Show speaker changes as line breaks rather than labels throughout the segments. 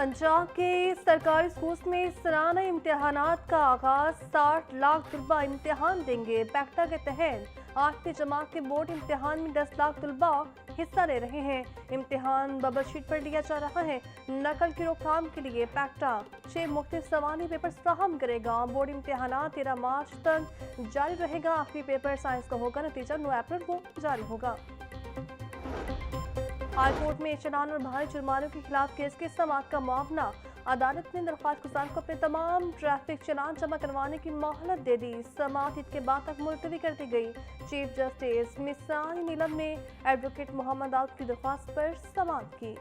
पंजाब के सरकारी स्कूल में सालाना इम्तिहानात का आगाज। 60 लाख तलबा इम्तिहान देंगे। पैक्टा के तहत 8वीं जमात के बोर्ड इम्तिहान में 10 लाख तलबा हिस्सा ले रहे हैं। इम्तिहान बबल शीट पर लिया जा रहा है। नकल की रोकथाम के लिए पैक्टा 6 मुख्तलिफ सवाली पेपर्स फ्राहम करेगा। बोर्ड इम्तिहानात 13 मार्च तक जारी रहेगा। आखिरी पेपर साइंस का होगा। नतीजा 9 अप्रैल को जारी होगा। हाईकोर्ट में चालान और भारी जुर्मानों के खिलाफ केस की समाअत का मामला। अदालत ने दरख्वास्त गुजार को अपने तमाम ट्रैफिक चालान जमा करवाने की मोहलत दे दी। समाअत ईद के बाद तक मुलतवी कर दी गई। चीफ जस्टिस मिसानी नीलम ने एडवोकेट मोहम्मद दाऊद की दरख्वास्त पर समाअत की।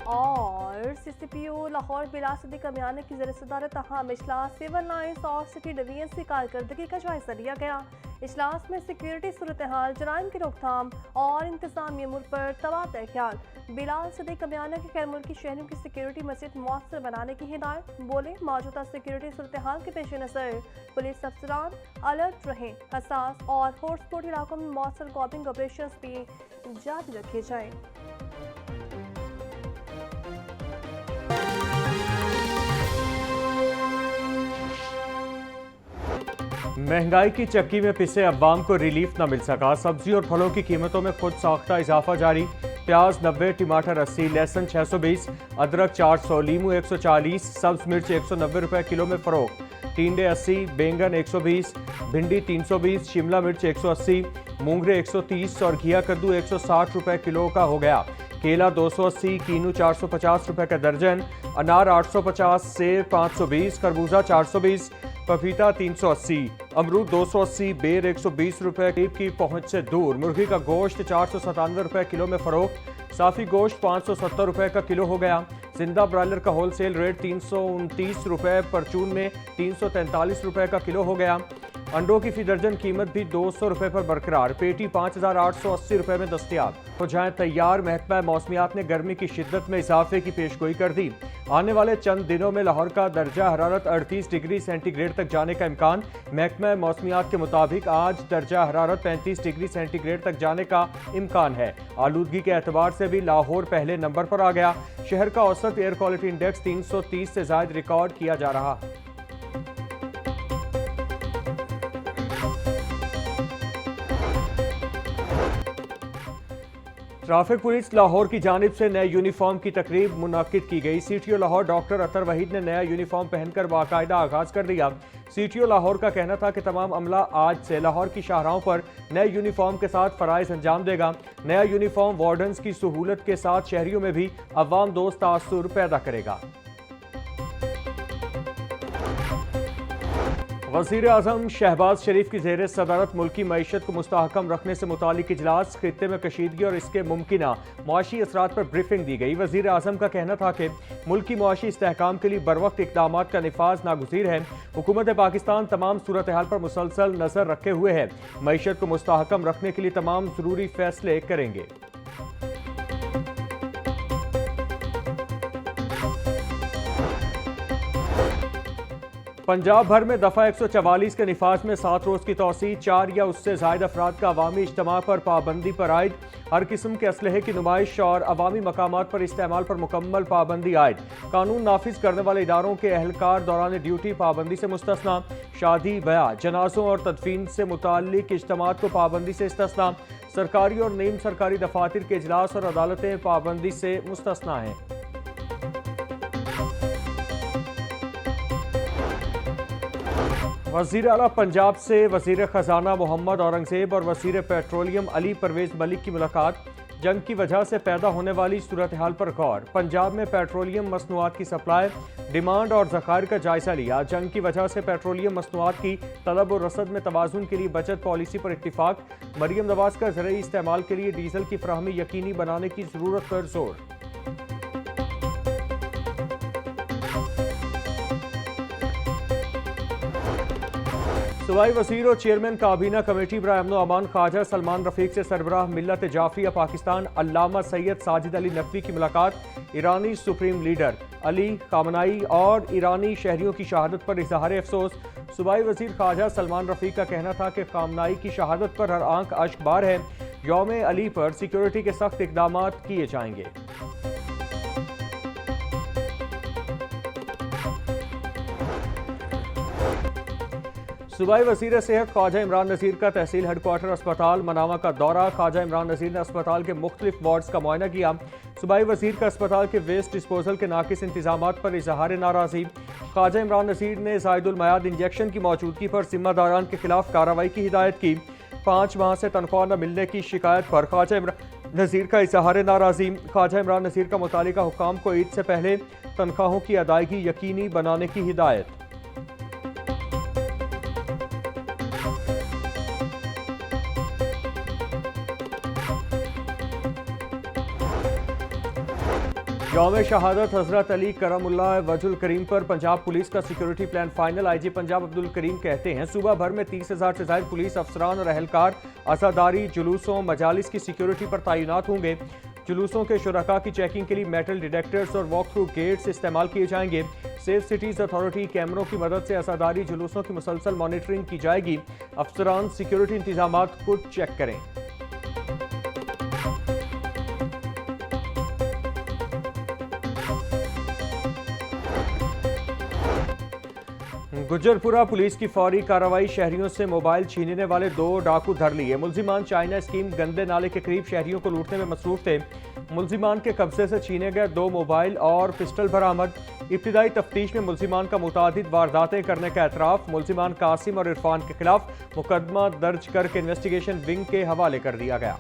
और सीसीपीओ लाहौर बिला सदीक अमियाना की ज़रिए सदारत अहम इजलास सिविल लाइन्स और सिटी डिवीजन की कारकर्दगी का जायजा लिया गया। इजलास में सिक्योरिटी सूरत हाल, जराइम की रोकथाम और इंतजामी अमूर पर तबादला ख्याल। बिलाल सदीक अमियाना के खैर मुल्की शहरों की सिक्योरिटी मज़ीद मौसर बनाने की हिदायत। बोले मौजूदा सिक्योरिटी सूरत हाल के पेश नज़र पुलिस अफसरान अलर्ट रहें। हसास और हॉटस्पॉट इलाकों में मौसर कॉपिंग ऑपरेशन भी जारी रखे जाएँ।
महंगाई की चक्की में पिसे अवाम को रिलीफ न मिल सका। सब्जी और फलों की कीमतों में खुद साख्ता इजाफा जारी। प्याज 90, टमाटर 80, लहसुन 620, अदरक 400, लीमू 140, सब्ज मिर्च 190 रुपए किलो में फरोख्त। टिंडे 80, बैंगन 120, भिंडी 320, शिमला मिर्च 180, मूंगरे 130 और घिया कद्दू 160 रुपए किलो का हो गया। केला 280, कीनू 450 रुपए का दर्जन, अनार 850, सेब 520, खरबूजा 420, पपीता 380, अमरूद 280, बेर 120 रुपए की पहुंच से दूर। मुर्गी का गोश्त 497 रुपए किलो में फरोख्त। साफी गोश्त 570 रुपए का किलो हो गया। जिंदा ब्रायलर का होलसेल रेट 329 रुपए, परचून में 343 रुपए का किलो हो गया। अंडों की फी दर्जन कीमत भी 200 रुपए पर बरकरार। पेटी 5880 रुपए में दस्तयाब हो जाए तैयार। महकमा मौसमियात ने गर्मी की शिद्दत में इजाफे की पेशगोई कर दी। आने वाले चंद दिनों में लाहौर का दर्जा हरारत 38 डिग्री सेंटीग्रेड तक जाने का इम्कान। महकमा मौसमियात के मुताबिक आज दर्जा हरारत 35 डिग्री सेंटीग्रेड तक जाने का इम्कान है। आलूदगी के एतबार से भी लाहौर पहले नंबर पर आ गया। शहर का औसत एयर क्वालिटी इंडेक्स 330 से ज्यादा रिकॉर्ड किया जा रहा। ट्रैफिक पुलिस लाहौर की जानिब से नए यूनिफॉर्म की तकरीब मुनाकिद की गई। सीटीओ लाहौर डॉक्टर अतर वहीद ने नया यूनिफॉर्म पहनकर बाकायदा आगाज कर दिया। सीटीओ लाहौर का कहना था कि तमाम अमला आज से लाहौर की शाहराहों पर नए यूनिफॉर्म के साथ फराइज अंजाम देगा। नया यूनिफॉर्म वार्डन्स की सहूलत के साथ शहरियों में भी अवाम दोस्त तासुर पैदा करेगा। वज़ीर आज़म शहबाज शरीफ की ज़ेर सदारत मुल्की मईशत को मुस्तहकम रखने से मुतालिक इजलास। खित्ते में कशीदगी और इसके मुमकिना मुआशी असरात पर ब्रीफिंग दी गई। वज़ीर आज़म का कहना था कि मुल्की मुआशी इस्तेहकाम के लिए बरवक्त इक़दाम का निफाज नागुज़ीर है। हुकूमत पाकिस्तान तमाम सूरत हाल पर मुसलसल नज़र रखे हुए है। मईशत को मुस्तहकम रखने के लिए तमाम ज़रूरी फैसले करेंगे। पंजाब भर में दफ़ा 144 के निफाज में 7 रोज़ की तौसी। 4 या उससे ज़ायद अफराद का अवामी इज्तिमा पर पाबंदी पर आयद। हर किस्म के असलहे की नुमाइश और अवामी मकामात पर इस्तेमाल पर मुकम्मल पाबंदी आयद। कानून नाफिज करने वाले इदारों के अहलकार दौरान ड्यूटी पाबंदी से मुस्तस्ना। शादी, ब्याह, जनाजों और तदफीन से मुताल्लिक इज्तिमात को पाबंदी से इस्तिस्ना। सरकारी और नीम सरकारी दफातर के इजलास और अदालतें पाबंदी से मुस्तस्ना हैं। वज़ीर आला पंजाब से वज़ीर ख़जाना मोहम्मद औरंगज़ेब और वज़ीर पेट्रोलियम अली परवेज़ मलिक की मुलाकात। जंग की वजह से पैदा होने वाली सूरत हाल पर गौर। पंजाब में पेट्रोलियम मसनूआत की सप्लाई, डिमांड और ज़खायर का जायजा लिया। जंग की वजह से पेट्रोलियम मसनूआत की तलब और रसद में तवाज़ुन के लिए बचत पॉलिसी पर इत्तिफाक। मरियम नवाज का ज़रिए इस्तेमाल के लिए डीजल की फराहमी यकीनी बनाने की ज़रूरत पर जोर। सूबाई वज़ीर और चेयरमैन काबीना कमेटी बराए अमन अमान ख्वाजा सलमान रफीक से सरबराह मिल्लत जाफरिया पाकिस्तान अल्लामा सैयद साजिद अली नकवी की मुलाकात। ईरानी सुप्रीम लीडर अली खामनाई और ईरानी शहरियों की शहादत पर इजहार अफसोस। सूबाई वज़ीर ख्वाजा सलमान रफीक का कहना था कि खामनाई की शहादत पर हर आंख अश्क बार है। यौम अली पर सिक्योरिटी के सख्त इकदाम किए जाएंगे। सूबाई वज़ीर सेहत ख्वाजा इमरान नज़ीर का तहसील हेडक्वार्टर अस्पताल मनावा का दौरा। ख्वाजा इमरान नज़ीर ने अस्पताल के मुख्तलिफ वार्ड्स का मुआयना किया। सूबाई वज़ीर का अस्पताल के वेस्ट डिस्पोजल के नाकिस इंतजामात पर इजहार नाराज़गी। ख्वाजा इमरान नज़ीर ने ज़ायदुल मयाद इंजेक्शन की मौजूदगी पर जिम्मेदारान के खिलाफ कार्रवाई की हिदायत की। 5 माह से तनख्वाह न मिलने की शिकायत पर ख्वाजा इमरान नज़ीर का इजहार नाराज़गी। ख्वाजा इमरान नज़ीर का मुतालिका हुक्काम को ईद से पहले तनख्वाहों की अदायगी यकीनी बनाने की हिदायत। यौम शहादत हज़रत अली करमुल्लाह वजुल करीम पर पंजाब पुलिस का security plan final. IG Punjab Abdul Karim कहते हैं सूबा भर में 30,000 से ज़ायद पुलिस अफसरान और अहलकार आज़ादारी जुलूसों मजालिस की सिक्योरिटी पर तैनात होंगे। जुलूसों के शुरका की चेकिंग के लिए मेटल डिटेक्टर्स और वॉक थ्रू गेट्स इस्तेमाल किए जाएंगे। सेफ सिटीज़ अथॉरिटी कैमरों की मदद से आज़ादारी जुलूसों की मुसलसल मॉनिटरिंग की जाएगी। अफसरान सिक्योरिटी इंतजाम खुद चेक करें। गुज्जरपुरा पुलिस की फौरी कार्रवाई। शहरियों से मोबाइल छीनने वाले 2 डाकू धर लिए। मुलजिमान चाइना स्कीम गंदे नाले के करीब शहरियों को लूटने में मसरूफ थे। मुलजिमान के कब्जे से छीने गए 2 मोबाइल और पिस्टल बरामद। इब्तिदाई तफ्तीश में मुलजिमान का मुतादिद वारदातें करने का एतराफ़। मुलजिमान कासिम और इरफान के खिलाफ मुकदमा दर्ज करके इन्वेस्टिगेशन विंग के हवाले कर दिया गया।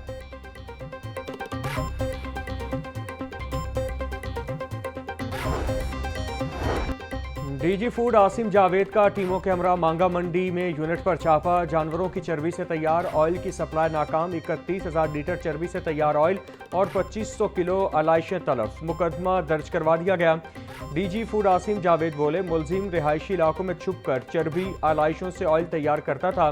डीजी फूड आसिम जावेद का टीमों के हमरा मांगा मंडी में यूनिट पर छापा। जानवरों की चर्बी से तैयार ऑयल की सप्लाई नाकाम। 31,000 लीटर चर्बी से तैयार ऑयल और 2500 किलो अलाइशें तलफ। मुकदमा दर्ज करवा दिया गया। डीजी फूड आसिम जावेद बोले मुलजिम रिहायशी इलाकों में छुपकर चर्बी आलाइशों से ऑयल तैयार करता था।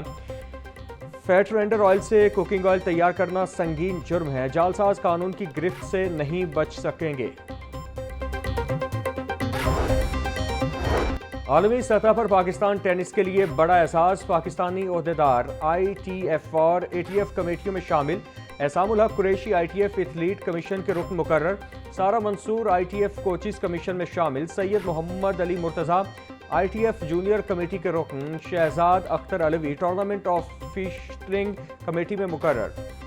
फैट रेंडर ऑयल से कुकिंग ऑयल तैयार करना संगीन जुर्म है। जालसाज कानून की गिरफ्त से नहीं बच सकेंगे। आलमी सतह पर पाकिस्तान टेनिस के लिए बड़ा एहसास। पाकिस्तानी ओहदेदार ITF और ATF कमेटियों में शामिल। एहसामुल हक कुरैशी ITF एथलीट कमीशन के रुकन मुकर्रर। सारा मंसूर ITF कोचिज कमीशन में शामिल। Syed Mohammad Ali Murtaza ITF junior committee के रुकन। Shahzad Akhtar Alvi tournament officiating committee में मुकर्रर।